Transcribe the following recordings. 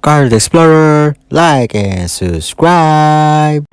Card Explorer, like and subscribe.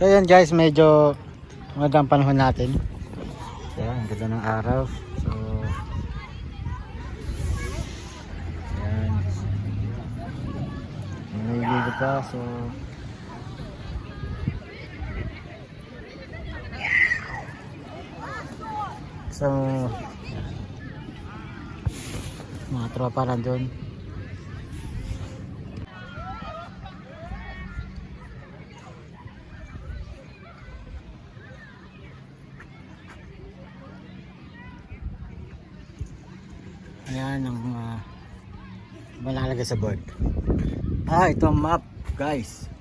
So yan guys, medyo magandang panahon natin. Ayan, ang ganda ng araw. So ayan, naliligo pa. So mga tropa nandun. Ayan ang malalagay sa board. Ito ang map guys.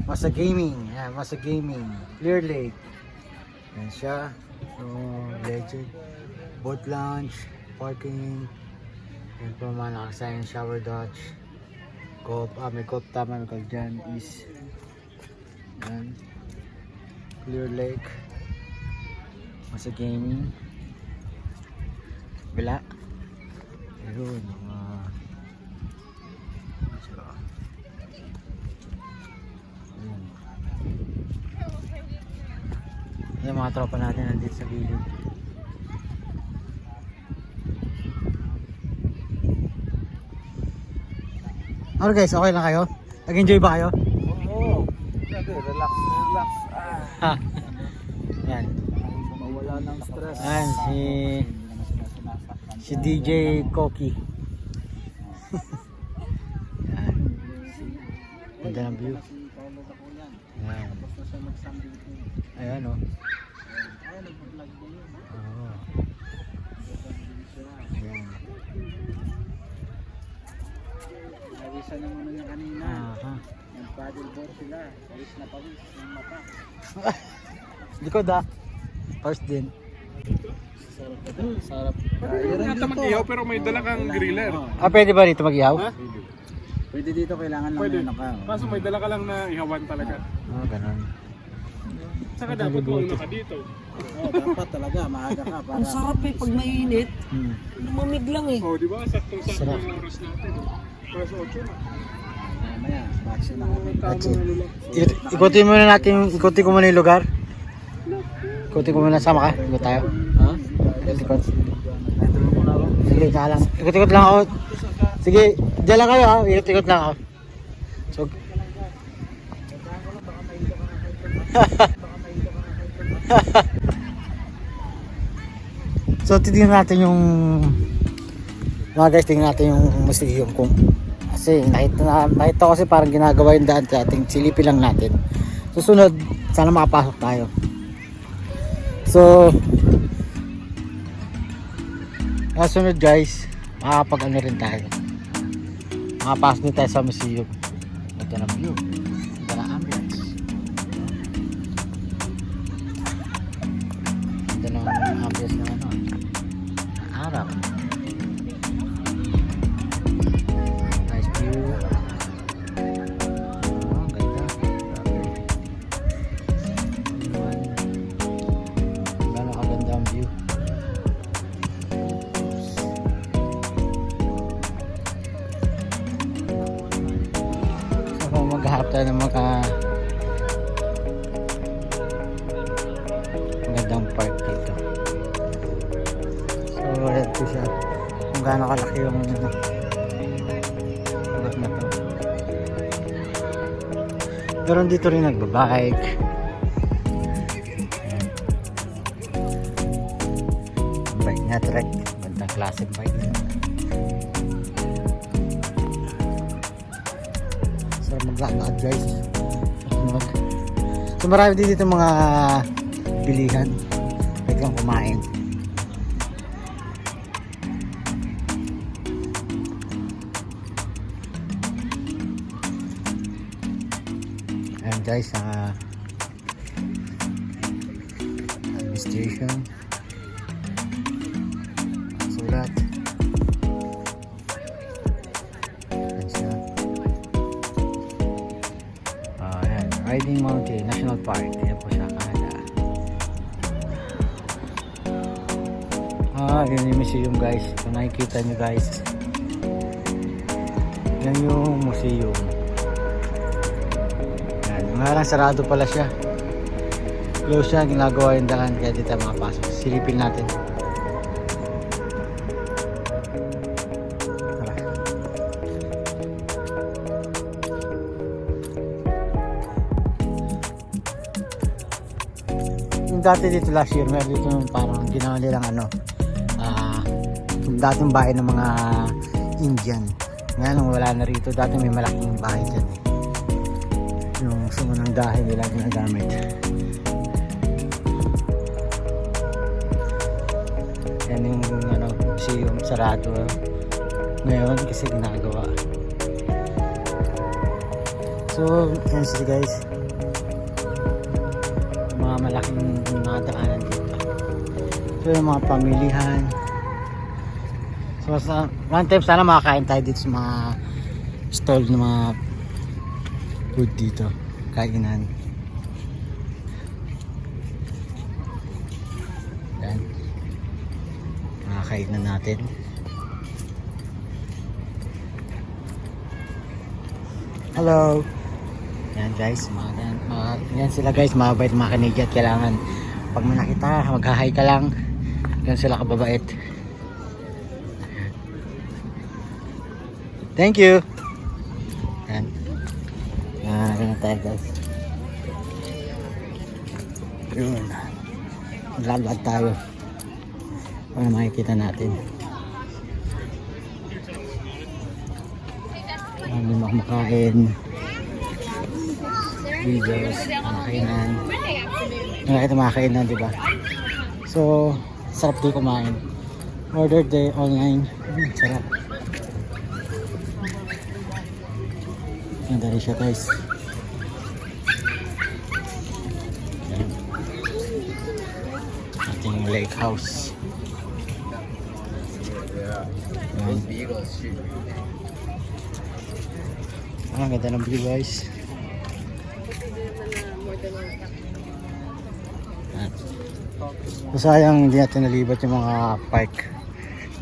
Masa Gaming. Ayan, Masa Gaming. Clear Lake. Ayan siya. So, legend. Boat launch. Parking. Ayan po mga nakasayan. Shower Dutch. May Coop tama. May call dyan is ayan. Clear Lake. Masa Gaming. Bila. Ayun, yung mga tropa natin nandito sa gilid. Ano guys, okay lang kayo? Nag-enjoy ba kayo? Oo, relax. Yan. Mawala ng stress. Yan, si DJ Koki. Yan. Ganda ng view. Yan. Ayan o. Ayan. Nawisan ng ano niya kanina. Nag-paddleboard sila. Pawis na pawis ng mata. Likod first din. Sarap. Ito mag-ihaw pero may dala kang griller. Pwede ba rito mag-ihaw? Pwede dito, kailangan lang Pwede. na naka. Kaso may dala ka lang na ihawan talaga. Ganun. Saka dapat mauna ka dito. Dapat talaga, maaga ka para. Ang sarap pag mainit. Lumamig lang Oh, di ba? Saktong-sakto Sarap. yung oras natin. Plus 8 na. Mamaya, vaccine na kami. That's it. Ikutin muna natin, ikutin ko muna yung lugar. Ikutin ko muna, sama ka? Ikot tayo. Ikot. Sige, ka lang. Ikot-ikot lang ako. Sige, dyan lang kayo ikot-ikot lang ako. So, so titingnan natin yung tingnan natin yung museum kung kasi nakita ko kasi parang ginagawa yung daan kaya silipin lang natin. Susunod sana makapasok tayo. So kasunod guys, makakapag ano rin tayo, makapasok din tayo sa museum. Ito na view, ito na ambience, ito na ambience ng ano, araw. ko siya kung gaano kalaki yung lugar na to. Pero dito rin nagbabike. Bike na trek, bandang classic bike. Sarap maglakad guys. So marami din dito mga bilihan. Pwede kang kumain. Ayan guys, administration. Sulat. Ayan siya. Ayan, Riding Mountain National Park. Ayan po siya, Canada. Yun yung museum guys. Kung nakikita nyo guys, yan yung museum. Yan, nga lang sarado pala siya. Close siya, ginagawa yung daan, kaya dito makapasok. Silipin natin. Tara. Yung dati dito last year, meron dito parang ginawa nilang yung dating bahay ng mga Indian. Ngayon wala na rito. Dati may malaking bahay dyan eh. Yung sumunang dahil nila ginagamit. Yan yung museum sarado ngayon kasi ginagawa. So yan sila guys, mga malaking mga daanan dito. So yung mga pamilihan. So one time sana makakain tayo dito sa mga stall ng mga food dito, kainan. Yan, makakainan natin. Hello. Yan guys, yan sila guys, mababait mga Canadian. Kailangan pag may nakita, mag-hi ka lang. Yan sila kababait. Thank you. Yan. Ganun tayo guys. Yun. Maglalakad tayo para makikita natin. May mga kumakain. Videos, mga kainan. Nakita mga kainan, diba? So, sarap din kumain. Order day online. Sarap. Ganda rin siya guys. Yan. Ating lake house. Yan. Ang ganda ng view guys. Sayang hindi natin nalibat yung mga park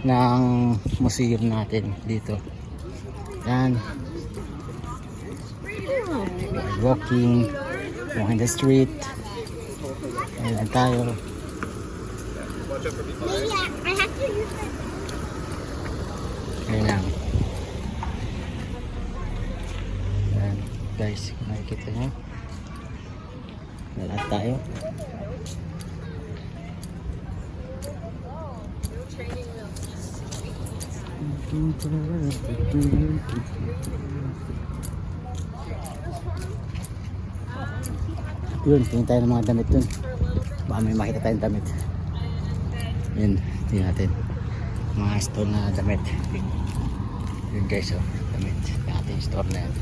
ng museum natin dito. Yan. Walking the street. Ayan tayo. Ayan lang. Ayan guys, makikita nyo. Lahat tayo. Yun, tingin tayo ng mga damit dun. Baka may makita tayong damit. Yun, tingin natin. Mga store na damit. Yun guys, oh, damit. Yung ating store na yan.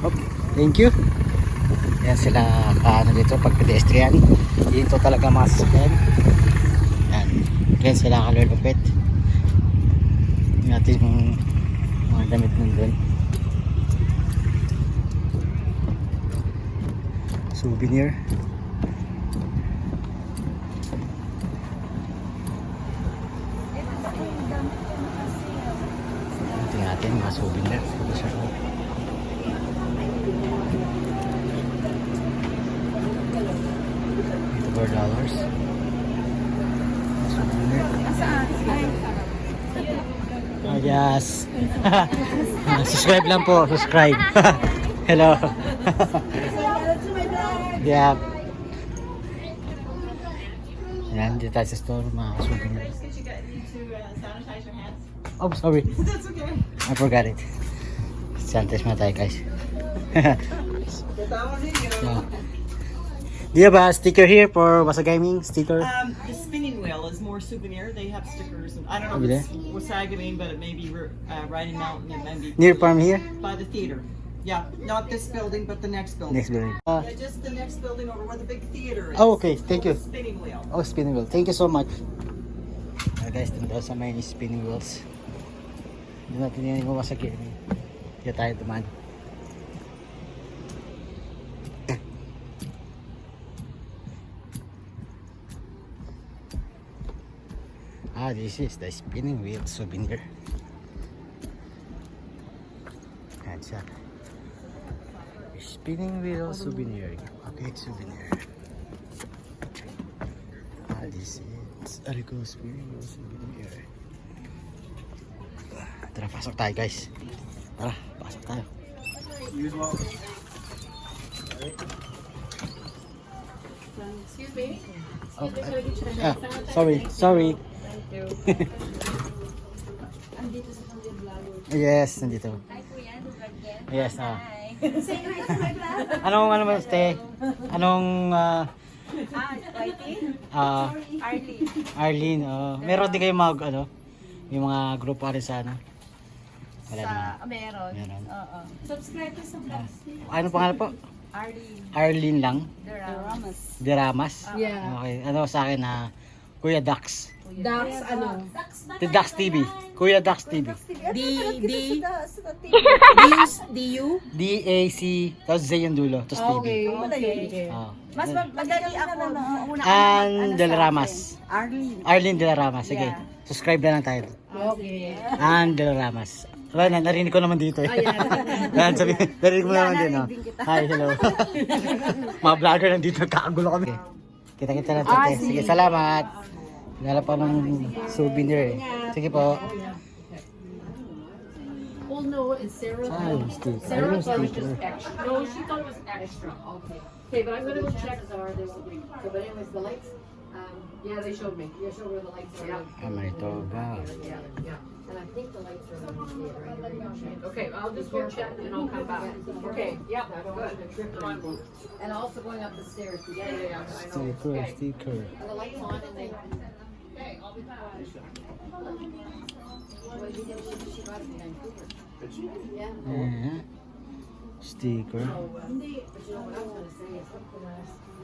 Oh, thank you. Yan sila paano dito pag pedestrian. Dito talaga mga sasakyan. Yan. Yan sila kalulupit. Yung ating mga damit nandun. Souvenir. Ito natin mga souvenir. $4. Oh, yes. Subscribe lang po. Subscribe. Hello. Yeah. Yan, dito tayo sa store. Mga souvenir. Oh, sorry. That's okay. I forgot it. Sanitize muna tayo, guys. Yeah. Do you have a sticker here for Wasa Gaming? Sticker? The spinning wheel is more souvenir. They have stickers, and I don't know Over if it's Wasagamine, but it may be Riding Mountain. It may be Near farm here? by the theater. Yeah, not this building, but the next building. Next building. Yeah, just the next building over where the big theater is. Oh, okay. Thank you. Spinning wheel. Oh, spinning wheel. Thank you so much. Guys, dun daw sa may spinning wheels. Doon natin yan yung Wasa Gaming. Kaya tayo duman. Ah, this is the spinning wheel souvenir. Yan siya. Spinning wheel souvenir. Okay, souvenir. Ah, this is Arico spinning wheel souvenir. Tara, pasok tayo, guys. Tara, pasok tayo. Excuse me? Okay. Ah, sorry. Yes, nandito. Yes, ah. Anong ano ba, ste? Anong Arlene, oh. Meron din kayo mga ano, yung mga grupo rin sa ano? Wala naman. Meron. Meron. Oo. Subscribe ka sa vlog. Ano pangalan po? Arlene lang. Deramas. Deramas? Yeah. Okay. Ano sa akin na Kuya Dax. Dax, ano? The Dax TV. Kuya Dax TV. D-U? D-A-C, tapos Z yung dulo, tapos TV. Okay. Oh. Mas madali ako. Ann De La Ramas. Arlene. Arlene De La Ramas. Sige. Subscribe na lang tayo. Okay. Ann De La Ramas. Wala, narinig ko naman dito eh. Yan, sabi, narinig mo naman din. Oh. Hi, hello. Mga vlogger nandito, nagkakagulo kami. Kita-kita lang sa Sige, salamat. Nala pa ng souvenir eh. Sige po. Well, no, it's Sarah. Sarah thought it was just extra. No, she thought it was extra. Okay. Okay, but I'm gonna go check Zara. There's a green. So, but anyways, the lights. Yeah, they showed me. Yeah, showed where the lights are. Ah, may toga. Yeah. And I think the lights are on the theater. Okay, I'll just go check and I'll come back. Okay, yeah, good. And also going up the stairs. Yeah. I know. Sticker. Are the lights on and they... Okay, I'll be back. Yeah. Sticker.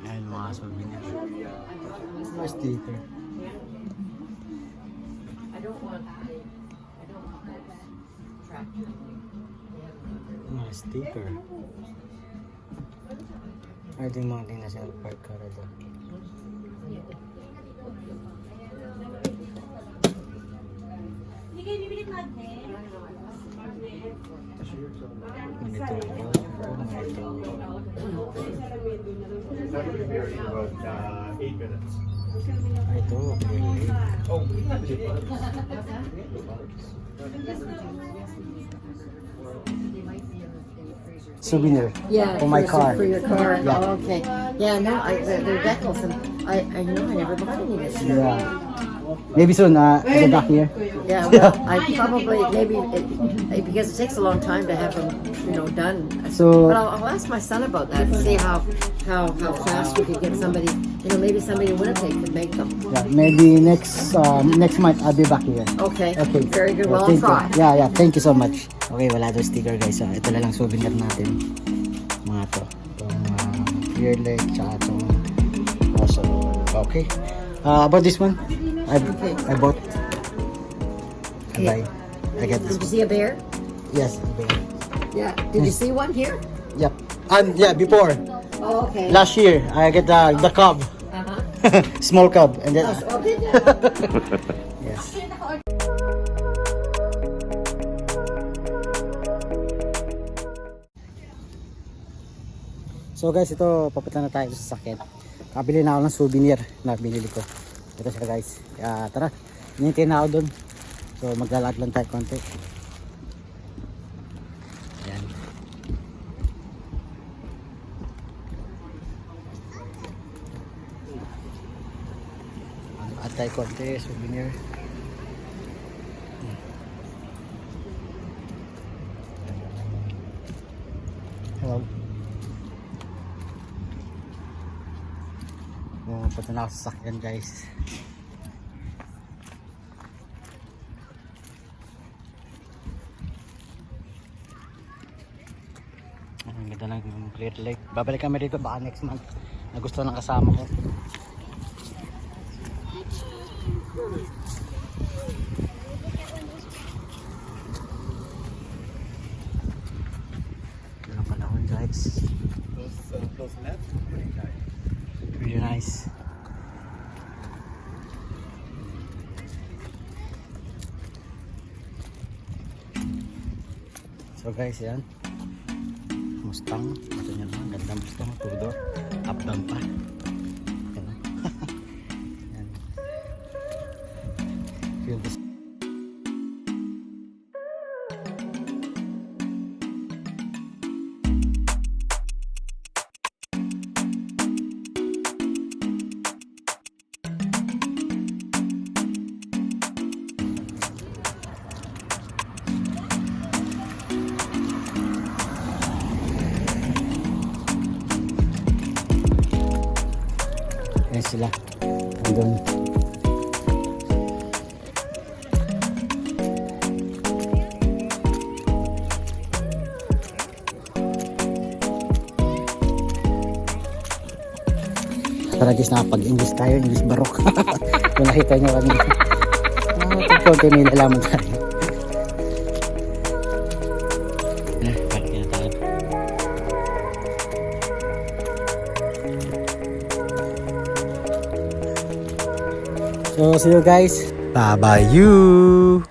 Ayan mga souvenir. Mga sticker. I don't want that tractor. Mga sticker. Ay, ito yung mga tingnan sa park car ito. Hindi kayo bibili magnet? Ganito po. That would be very about 8 minutes. Ito, okay. Souvenir. Yeah, For my car. For your car. Yeah. Oh, okay. Yeah, no, they're decals, and I know I never bought any this year. Yeah. Maybe soon, get back here. Yeah, well, I probably maybe because it takes a long time to have them, done. So- but I'll ask my son about that and see how fast we could get somebody. Maybe somebody in Winnipeg could make them. Yeah, maybe next month I'll be back here. Okay. Okay. Very good. Well, I'll Thank you. try. Yeah. Thank you so much. Okay, wala daw sticker guys. Ito na lang souvenir natin. Mga to. Itong ear leg, tsaka itong also. Okay. About this one, I bought. Okay. I get this Did you one. see a bear? Yes, a bear. Yeah. Did you see one here? Yep. Yeah, before. Oh, okay. Last year, I get the cub. Small cub. And then, Okay. yes. So guys, ito papunta na tayo sa sakit. Kabili na ako ng souvenir na binili ko. Ito siya guys. Kaya tara, hinihintay na ako dun. So maglalakad lang tayo konti. Ayan. At tayo konti, souvenir. Hello. Punta na ako sa sakyan guys. Ang ganda ng Clear Lake. Babalik kami dito baka next month. Nagustuhan ng kasama ko. Ganda ng panahon guys. Those nets, Really nice. So guys, yan. Mustang. Ito nyo naman. Ganda Mustang. Two-door. Up down pa. Yan. Yan. Feel this. Ayan sila. Andun. Tara guys, nakapag-English tayo. English barok. Kung nakita nyo kami. Konti may nalaman tayo. Parang na tayo. So see you guys. Bye bye you.